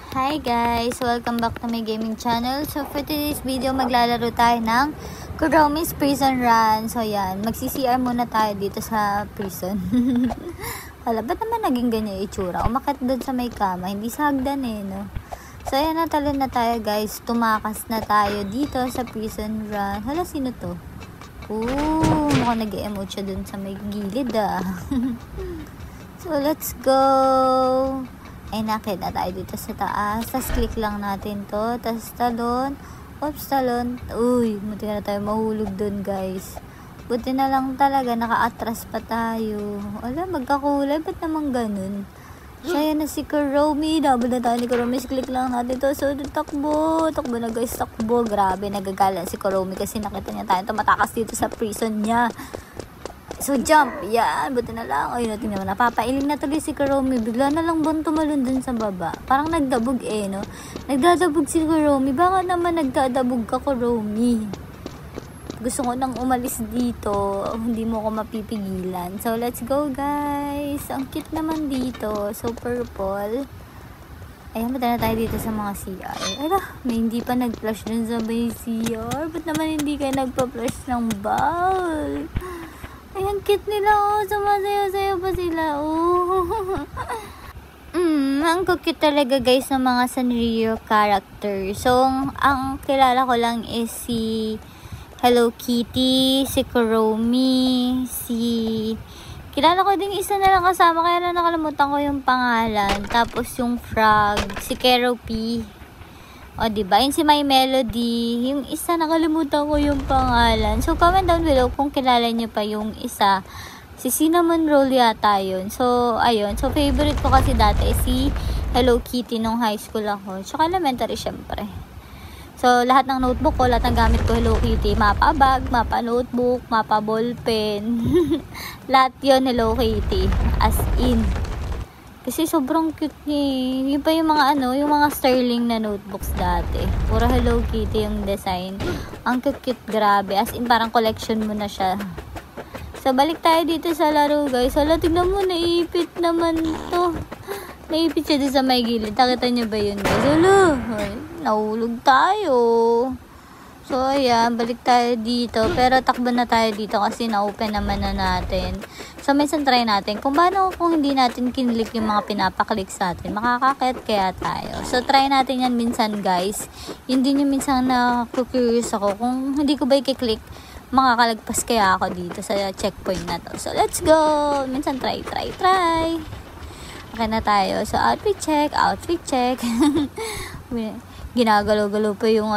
Hi guys! Welcome back to my gaming channel. So for today's video, maglalaro tayo ng Kuromi's Prison Run. So yan, magsi-CR muna tayo dito sa prison. Wala, ba't naman naging ganyan itsura? Umakit doon sa may kama, hindi sa hagdan no? So ayan, natalon na tayo guys. Tumakas na tayo dito sa Prison Run. Hala, sino to? Mukhang nag-emote siya doon sa may gilid So let's go! Ay, nakit na tayo dito sa taas. Tapos, click lang natin to. Tapos, talon. Oops, talon. Uy, buti na tayo mahulog dun, guys. Buti na lang talaga, naka-atras pa tayo. Wala, magkakulay. Ba't naman ganun? So, yan na si Kuromi. Double na tayo ni Kuromi. Click lang natin to. So, takbo. Takbo na, guys. Takbo. Grabe, nagagalan si Kuromi kasi nakita niya tayo tumatakas dito sa prison niya. So, jump. Yan. Buti na lang. Ayun, natin naman. Napapailing na tuloy si Kuromi. Bigla na lang buwan tumalon dun sa baba. Parang nagdabog no? Nagdadabog si Kuromi. Baka naman nagdadabog ka, Kuromi. Gusto ko nang umalis dito. Hindi mo ko mapipigilan. So, let's go, guys. Ang cute naman dito. So, purple. Ayan, ba't na tayo dito sa mga CR? Ala, may hindi pa nag-flush dun sa may CR. Ba't naman hindi kayo nagpa-flush ng ball? Ayan, cute nila, sumasayaw-sayaw pa sila, ang cute talaga guys ng mga Sanrio character. So, ang kilala ko lang is si Hello Kitty, si Kuromi, kilala ko din isa na lang kasama, kaya na nakalimutan ko yung pangalan. Tapos yung frog, si Keroppi. O, diba? Yung si My Melody. Yung isa, nakalimutan ko yung pangalan. So, comment down below kung kilala nyo pa yung isa. Si Cinnamon Roll yata yun. So, ayun. So, favorite ko kasi dati si Hello Kitty nung high school ako. Tsaka elementary, syempre. So, lahat ng notebook ko, lahat ng gamit ko Hello Kitty. Mapa bag, mapa notebook, mapa ballpen. Lahat yun Hello Kitty. As in. Kasi sobrang cute niya. Yung pa yung mga yung mga sterling na notebooks dati. Puro Hello Kitty yung design. Ang cute, grabe. As in, parang collection mo na siya. So, balik tayo dito sa laro, guys. Hala, tignan mo, naipit naman to. Naipit siya dito sa may gilid. Nakita niyo ba yun, guys? Hala, nahulog tayo. So, ayan, balik tayo dito. Pero takbo na tayo dito kasi na-open naman na natin. So, minsan try natin. Kung hindi natin kinlik yung mga pinapaklik sa atin, makakakit kaya tayo. So, try natin yan minsan, guys. Yun din yung minsan na curious ako. Kung hindi ko ba i-click, makakalagpas kaya ako dito sa checkpoint na to. So, let's go! Minsan try. Okay na tayo. So, outfit check. Ginagalaw-galaw pa yung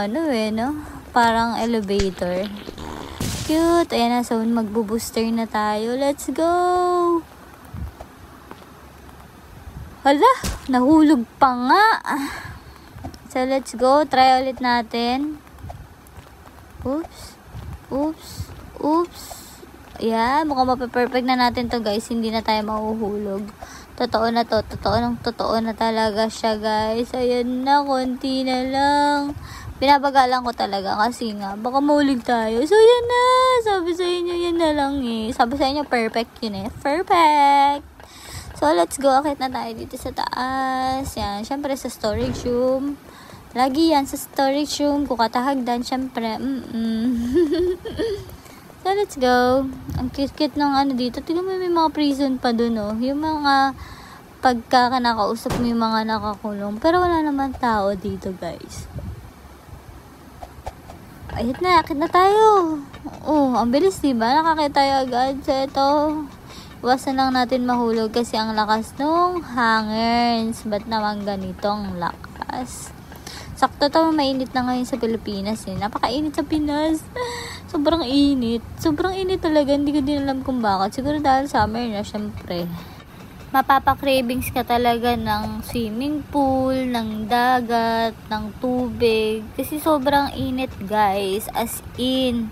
no? Parang elevator. Cute. Ayan na. So, magbo-booster na tayo. Let's go! Hala! Nahulog pa nga. So, let's go. Try ulit natin. Oops. Ayan. Mukhang mapaperfect na natin to, guys. Hindi na tayo mahuhulog. Totoo na to. Totoo na talaga siya, guys. Ayan na. Konti na lang. Pinabagalan ko talaga kasi nga, baka maulig tayo. So, yan na. Sabi sa inyo, yan na lang Sabi sa inyo, perfect yun Perfect! So, let's go. Akit na tayo dito sa taas. Yan. Siyempre, sa storage room. Lagi yan sa storage room. Kukatahagdan, siyempre. So, let's go. Ang cute-cute ng dito. Tignan mo, may mga prison pa dun, Yung mga pagkakanakausap mo yung mga nakakulong. Pero wala naman tao dito, guys. Ayun na, akit na tayo. Ang bilis, diba? Nakakita tayo agad. So, ito, iwasan lang natin mahulog kasi ang lakas nung hangers. Ba't naman ganitong lakas? Sakto to, mainit na ngayon sa Pilipinas Napakainit sa Pinas. Sobrang init. Sobrang init talaga. Hindi ko din alam kung bakit. Siguro dahil summer na, syempre. Mapapakravings ka talaga ng swimming pool, ng dagat, ng tubig. Kasi sobrang init, guys. As in.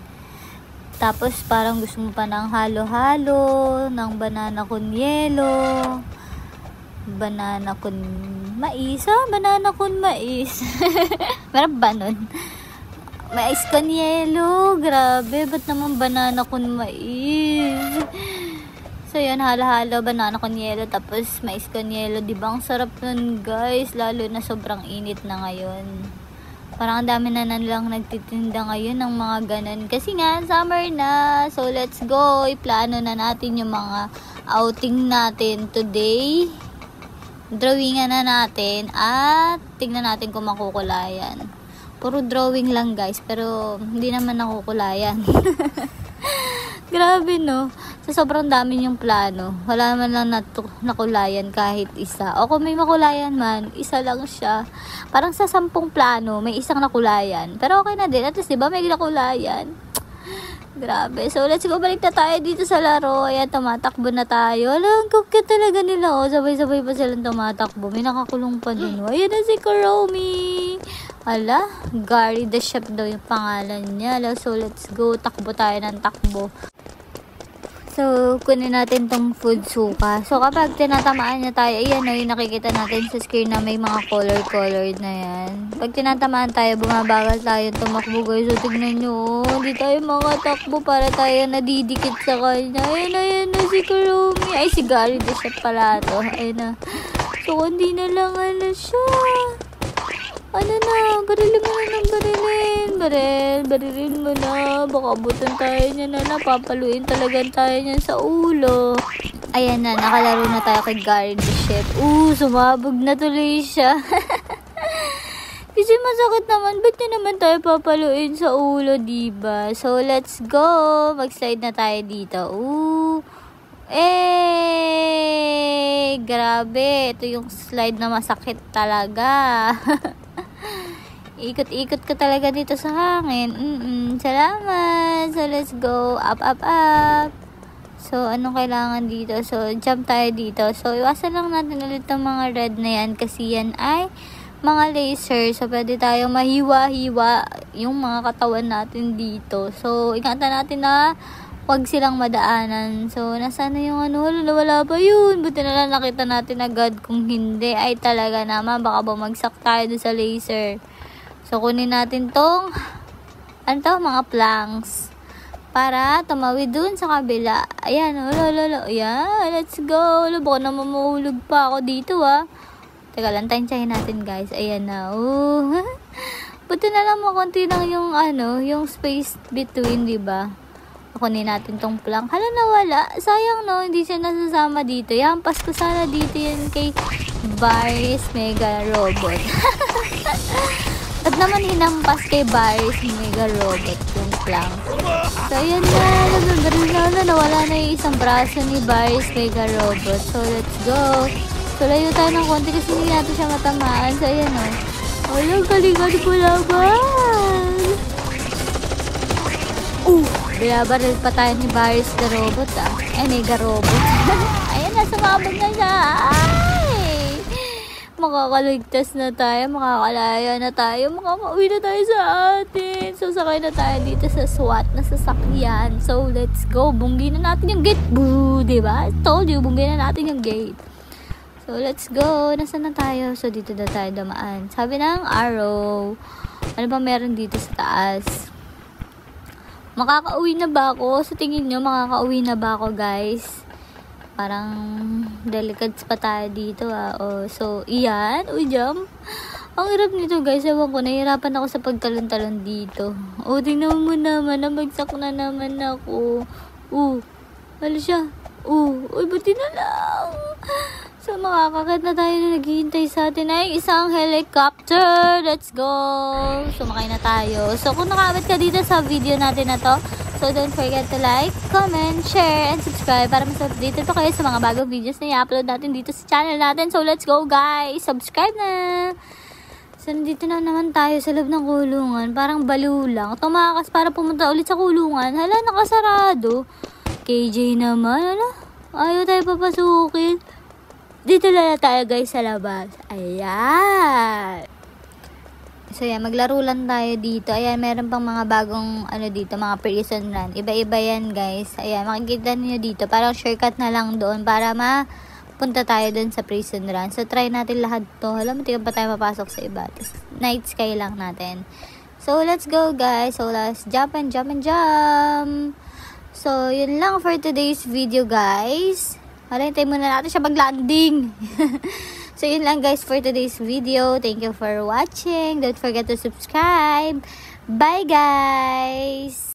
Tapos parang gusto mo pa ng halo-halo, ng banana con yelo, banana con mais. Banana con mais. Meron ba nun? Mais con yelo. Grabe, ba't naman banana con mais? So, yun, halo-halo, banana con yelo, tapos mais con yelo. Diba, ang sarap nun, guys. Lalo na sobrang init na ngayon. Parang ang dami na lang nagtitinda ngayon ng mga ganun. Kasi nga, summer na. So, let's go. Iplano na natin yung mga outing natin today. Drawingan na natin. At tingnan natin kung makukulayan. Puro drawing lang, guys. Pero, hindi naman nakukulayan. Grabe, no? So, sobrang dami yung plano. Wala man lang nakulayan kahit isa. O kung may makulayan man, isa lang siya. Parang sa 10 plano, may isang nakulayan. Pero okay na din. At least, diba, may nakulayan. Grabe. So, let's go. Balik na tayo dito sa laro. Ayan, tumatakbo na tayo. Alam, cute talaga nila. O, sabay-sabay pa silang tumatakbo. May nakakulong pa dun. Ayan na si Kuromi. Ala, Gary the Chef daw yung pangalan niya. So, let's go. Takbo tayo ng takbo. So, kunin natin tong food suka. So, kapag tinatamaan niya tayo, ayan na yung nakikita natin sa screen na may mga color-colored na yan. Pag tinatamaan tayo, bumabagal tayo tumakbo, guys. So, tignan nyo, hindi tayo makatakbo para tayo nadidikit sa kanya. Ayan na si Kuromi. Ay, si Gary the Chef pala to. Ayan na. So, hindi na lang siya. Ano na, barilin mo na ng barilin. Barilin mo na. Baka butan tayo niya na napapaluin talaga tayo niya sa ulo. Ayan na, nakalaro na tayo kay Gary the Chef. Sumabog na tuloy siya. Kasi masakit naman. Ba't niya naman tayo papaluin sa ulo, diba? So, let's go. Mag-slide na tayo dito. Grabe. Ito yung slide na masakit talaga. Ikot-ikot ka talaga dito sa hangin. Salamat. So, let's go. Up. So, anong kailangan dito? So, jump tayo dito. So, iwasan lang natin ulit ang mga red na yan kasi yan ay mga laser. So, pwede tayo mahiwa-hiwa yung mga katawan natin dito. So, ingatan natin na huwag silang madaanan. So, nasaan na yung nawala pa yun. Buti na lang nakita natin agad. Kung hindi, ay talaga naman. Baka bumagsak tayo doon sa laser. So, kunin natin tong mga planks para tumawid dun sa kabila. Ayan, ayan, let's go. Baka naman mahulog pa ako dito, Teka lang, tansyahin natin, guys. Ayan na, Buti na lang konti lang yung space between, diba? Kunin natin tong plank. Hala, nawala. Sayang, no? Hindi siya nasasama dito. Yampas ko sana dito yan kay Barry's Mega Robot. At naman hinampas kay Barry's Mega Robot yung plank. So, ayan na. Nawala na yung isang braso ni Barry's Mega Robot. So, let's go. So, layo tayo ng konti kasi hindi natin siya matamaan. So, ayan o. Walang kaligad ko laban. Binabaril pa tayo ni Barry's the Robot, Mega Robot. Ayan na, sumabog na siya. Makakaligtas na tayo, makakalaya na tayo, makakauwi na tayo sa atin. So, sakay na tayo dito sa SWAT na sasakyan. So, let's go. Bunggi na natin yung gate. Boo! Diba? Told you, bunggi na natin yung gate. So, let's go. Nasaan na tayo? So, dito na tayo damaan. Sabi ng arrow. Ano ba meron dito sa taas? Makakauwi na ba ako? Sa tingin nyo, makakauwi na ba ako, guys? Parang delicates pa tayo dito, So, iyan. Jump. Ang hirap nito, guys. Ewan ko, nahihirapan ako sa pagtalon-talon dito. Tingnan mo naman. Nabagsak na naman ako. Ano siya? Buti na lang. So, makakakit na tayo na naghihintay sa atin ay isang helicopter. Let's go. Sumakay na tayo. So, kung nakabit ka dito sa video natin na to, so don't forget to like, comment, share, and subscribe para mas updated pa kayo sa mga bagong videos na i-upload natin dito sa channel natin. So, let's go, guys. Subscribe na. So, nandito na naman tayo sa loob ng kulungan. Parang baliw lang. Tumakas para pumunta ulit sa kulungan. Hala, nakasarado. KJ naman. Ayaw tayo papasukin. Dito na tayo, guys, sa labas. Ayan. So, yan. Maglaro lang tayo dito. Ayan, meron pang mga bagong, dito, mga prison run. Iba-iba yan, guys. Ayan, makikita niyo dito. Parang shortcut na lang doon para mapunta tayo doon sa prison run. So, try natin lahat to. Alam mo, tingnan pa tayo mapasok sa iba. Tapos, night sky lang natin. So, let's go, guys. So, let's jump and jump and jump. So, yun lang for today's video, guys. Hintay muna natin siya mag-landing. So, yun lang guys for today's video. Thank you for watching. Don't forget to subscribe. Bye, guys!